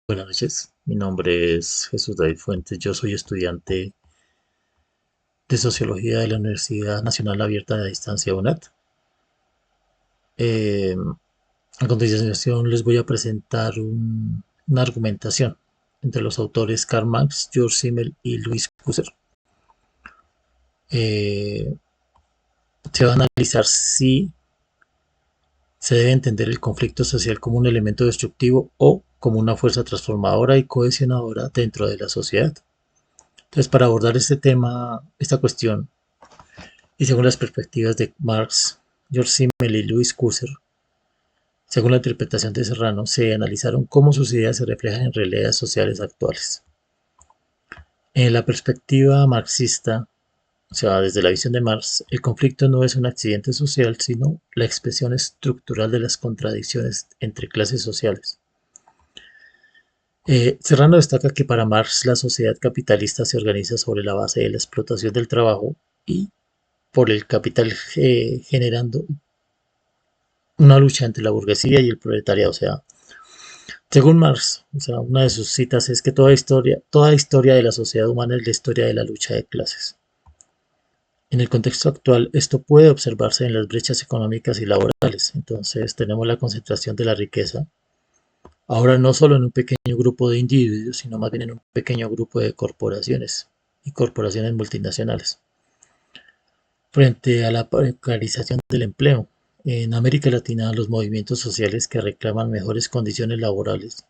Buenas noches, mi nombre es Jesús David Fuentes, yo soy estudiante de Sociología de la Universidad Nacional Abierta de Distancia UNAD. Eh, a continuación les voy a presentar una argumentación entre los autores Karl Marx, George Simmel y Louis Husserl. Eh, Se va a analizar si se debe entender el conflicto social como un elemento destructivo o como una fuerza transformadora y cohesionadora dentro de la sociedad. Entonces, para abordar este tema, esta cuestión, y según las perspectivas de Marx, George Simmel y Louis Husserl, según la interpretación de Serrano, se analizaron cómo sus ideas se reflejan en realidades sociales actuales. En la perspectiva marxista, o sea, desde la visión de Marx, el conflicto no es un accidente social, sino la expresión estructural de las contradicciones entre clases sociales. Serrano destaca que para Marx la sociedad capitalista se organiza sobre la base de la explotación del trabajo y por el capital generando una lucha entre la burguesía y el proletariado. O sea, según Marx, o sea, una de sus citas es que toda historia de la sociedad humana es la historia de la lucha de clases. En el contexto actual, esto puede observarse en las brechas económicas y laborales. Entonces, tenemos la concentración de la riqueza, ahora no solo en un pequeño grupo de individuos, sino más bien en un pequeño grupo de corporaciones y corporaciones multinacionales. Frente a la precarización del empleo, en América Latina, los movimientos sociales que reclaman mejores condiciones laborales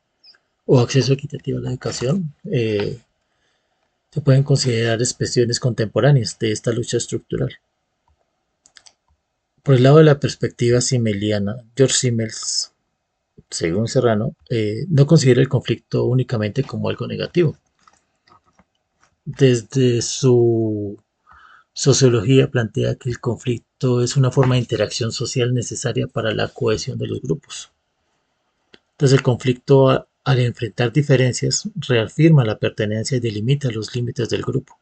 o acceso equitativo a la educación se pueden considerar expresiones contemporáneas de esta lucha estructural. Por el lado de la perspectiva simmeliana, George Simmel, según Serrano, no considera el conflicto únicamente como algo negativo. Desde su sociología plantea que el conflicto es una forma de interacción social necesaria para la cohesión de los grupos. Entonces el conflicto al enfrentar diferencias reafirma la pertenencia y delimita los límites del grupo.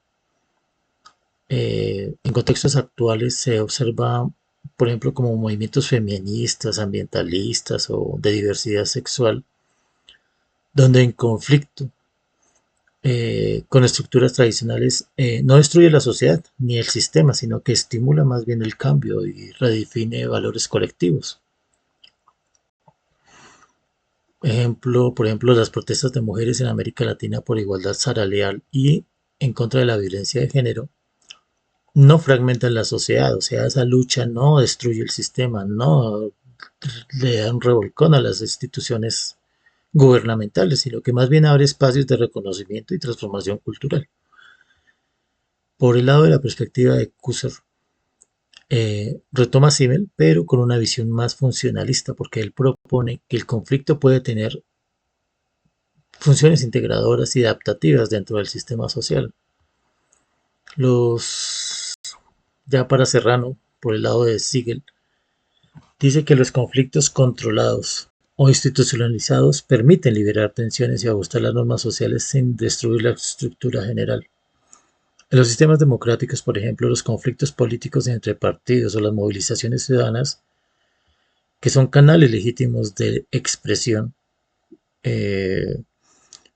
En contextos actuales se observa, por ejemplo, como movimientos feministas, ambientalistas o de diversidad sexual, donde en conflicto con estructuras tradicionales no destruye la sociedad ni el sistema, sino que estimula más bien el cambio y redefine valores colectivos. Por ejemplo, las protestas de mujeres en América Latina por igualdad salarial y en contra de la violencia de género no fragmentan la sociedad, o sea, esa lucha no destruye el sistema, no le da un revolcón a las instituciones gubernamentales, sino que más bien abre espacios de reconocimiento y transformación cultural. Por el lado de la perspectiva de Husserl, retoma Simmel, pero con una visión más funcionalista, porque él propone que el conflicto puede tener funciones integradoras y adaptativas dentro del sistema social. Los Ya para Serrano, por el lado de Siegel, dice que los conflictos controlados o institucionalizados permiten liberar tensiones y ajustar las normas sociales sin destruir la estructura general. En los sistemas democráticos, por ejemplo, los conflictos políticos entre partidos o las movilizaciones ciudadanas, que son canales legítimos de expresión, eh,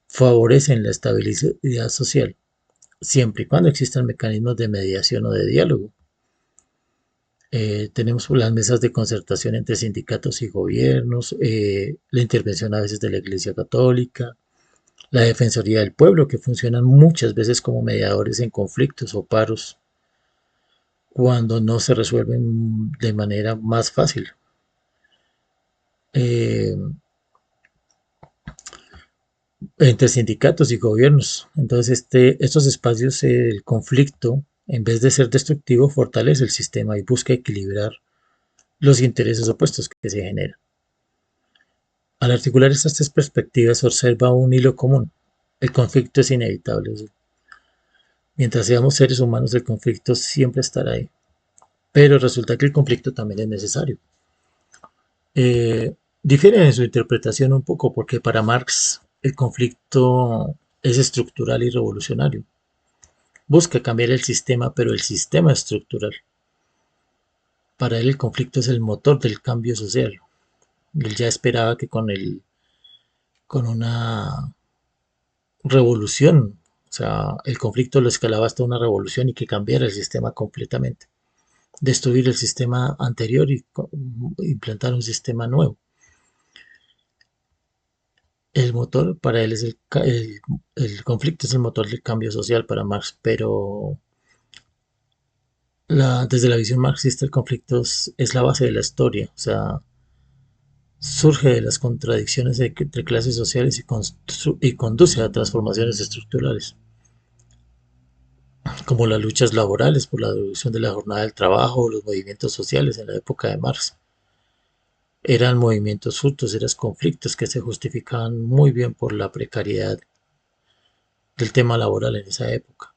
favorecen la estabilidad social, siempre y cuando existan mecanismos de mediación o de diálogo. Tenemos las mesas de concertación entre sindicatos y gobiernos, la intervención a veces de la Iglesia Católica, la Defensoría del Pueblo, que funcionan muchas veces como mediadores en conflictos o paros cuando no se resuelven de manera más fácil. Eh, Entre sindicatos y gobiernos. Entonces, estos espacios, el conflicto, en vez de ser destructivo, fortalece el sistema y busca equilibrar los intereses opuestos que se generan. Al articular estas tres perspectivas se observa un hilo común. El conflicto es inevitable. Mientras seamos seres humanos, el conflicto siempre estará ahí. Pero resulta que el conflicto también es necesario. Difiere en su interpretación un poco porque para Marx el conflicto es estructural y revolucionario. Busca cambiar el sistema, pero el sistema es estructural. Para él el conflicto es el motor del cambio social. Él ya esperaba que con con una revolución. O sea, el conflicto lo escalaba hasta una revolución y que cambiara el sistema completamente. Destruir el sistema anterior y implantar un sistema nuevo. El motor para él es el conflicto es el motor del cambio social para Marx, pero desde la visión marxista el conflicto es la base de la historia, o sea, surge de las contradicciones entre clases sociales y conduce a transformaciones estructurales, como las luchas laborales por la reducción de la jornada del trabajo o los movimientos sociales en la época de Marx. Eran movimientos justos, eran conflictos que se justificaban muy bien por la precariedad del tema laboral en esa época.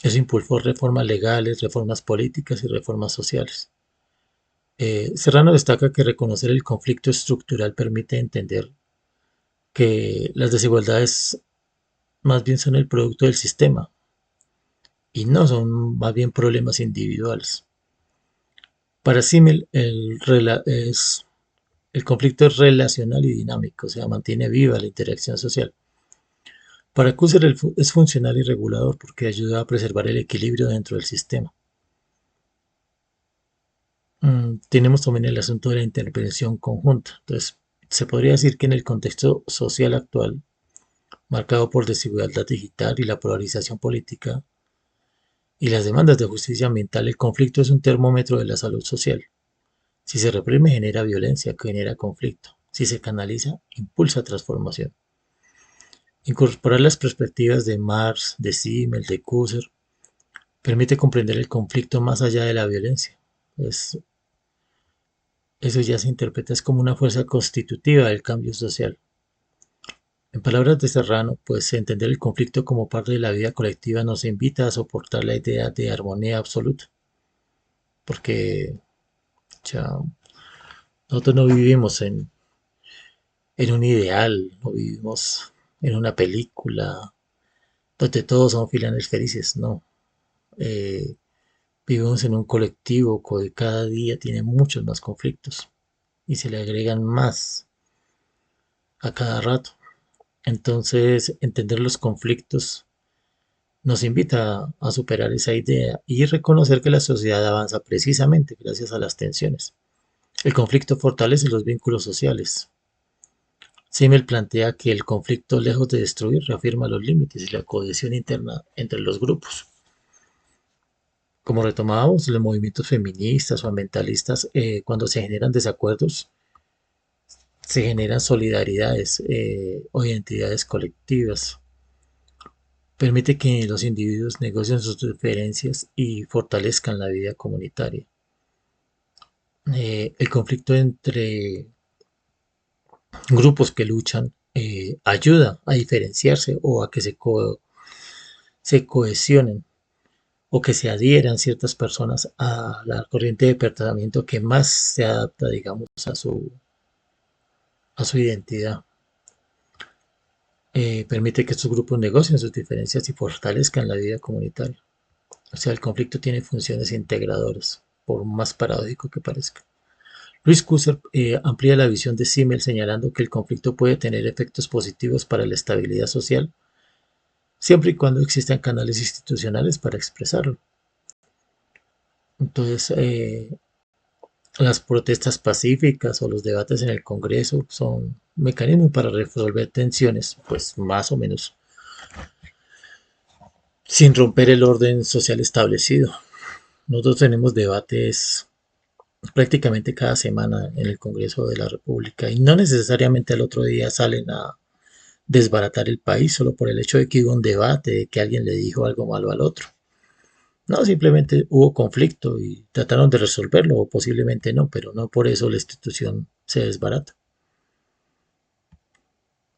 Eso impulsó reformas legales, reformas políticas y reformas sociales. Serrano destaca que reconocer el conflicto estructural permite entender que las desigualdades más bien son el producto del sistema y no son más bien problemas individuales. Para Simmel, el conflicto es relacional y dinámico, o sea, mantiene viva la interacción social. Para Husserl es funcional y regulador porque ayuda a preservar el equilibrio dentro del sistema. Tenemos también el asunto de la intervención conjunta. Entonces, se podría decir que en el contexto social actual, marcado por desigualdad digital y la polarización política y las demandas de justicia ambiental, el conflicto es un termómetro de la salud social. Si se reprime, genera violencia, que genera conflicto. Si se canaliza, impulsa transformación. Incorporar las perspectivas de Marx, de Simmel, de Husserl, permite comprender el conflicto más allá de la violencia. Es, eso ya se interpreta como una fuerza constitutiva del cambio social. En palabras de Serrano, pues entender el conflicto como parte de la vida colectiva nos invita a soportar la idea de armonía absoluta, porque ya, nosotros no vivimos en un ideal, no vivimos en una película donde todos son finales felices, no. Eh, Vivimos en un colectivo que cada día tiene muchos más conflictos y se le agregan más a cada rato. Entonces, entender los conflictos nos invita a superar esa idea y reconocer que la sociedad avanza precisamente gracias a las tensiones. El conflicto fortalece los vínculos sociales. Simmel plantea que el conflicto, lejos de destruir, reafirma los límites y la cohesión interna entre los grupos. Como retomábamos, los movimientos feministas o ambientalistas, cuando se generan desacuerdos, se generan solidaridades o identidades colectivas. Permite que los individuos negocien sus diferencias y fortalezcan la vida comunitaria. El conflicto entre grupos que luchan ayuda a diferenciarse o a que se cohesionen o que se adhieran ciertas personas a la corriente de pensamiento que más se adapta, digamos, a su identidad. Permite que estos grupos negocien sus diferencias y fortalezcan la vida comunitaria. O sea, el conflicto tiene funciones integradoras, por más paradójico que parezca. Luis Husserl amplía la visión de Simmel señalando que el conflicto puede tener efectos positivos para la estabilidad social, siempre y cuando existan canales institucionales para expresarlo. Entonces, las protestas pacíficas o los debates en el Congreso son mecanismos para resolver tensiones, pues más o menos sin romper el orden social establecido. Nosotros tenemos debates prácticamente cada semana en el Congreso de la República y no necesariamente al otro día salen a desbaratar el país solo por el hecho de que hubo un debate, de que alguien le dijo algo malo al otro. No, simplemente hubo conflicto y trataron de resolverlo o posiblemente no, pero no por eso la institución se desbarata.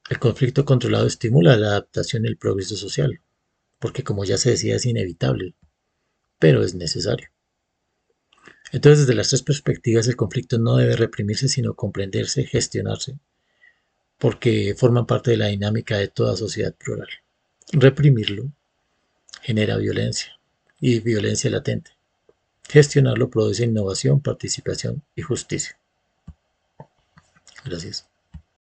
El conflicto controlado estimula la adaptación y el progreso social, porque como ya se decía es inevitable, pero es necesario. Entonces, desde las tres perspectivas, el conflicto no debe reprimirse, sino comprenderse, gestionarse, porque forman parte de la dinámica de toda sociedad plural. Reprimirlo genera violencia y violencia latente. Gestionarlo produce innovación, participación y justicia. Gracias.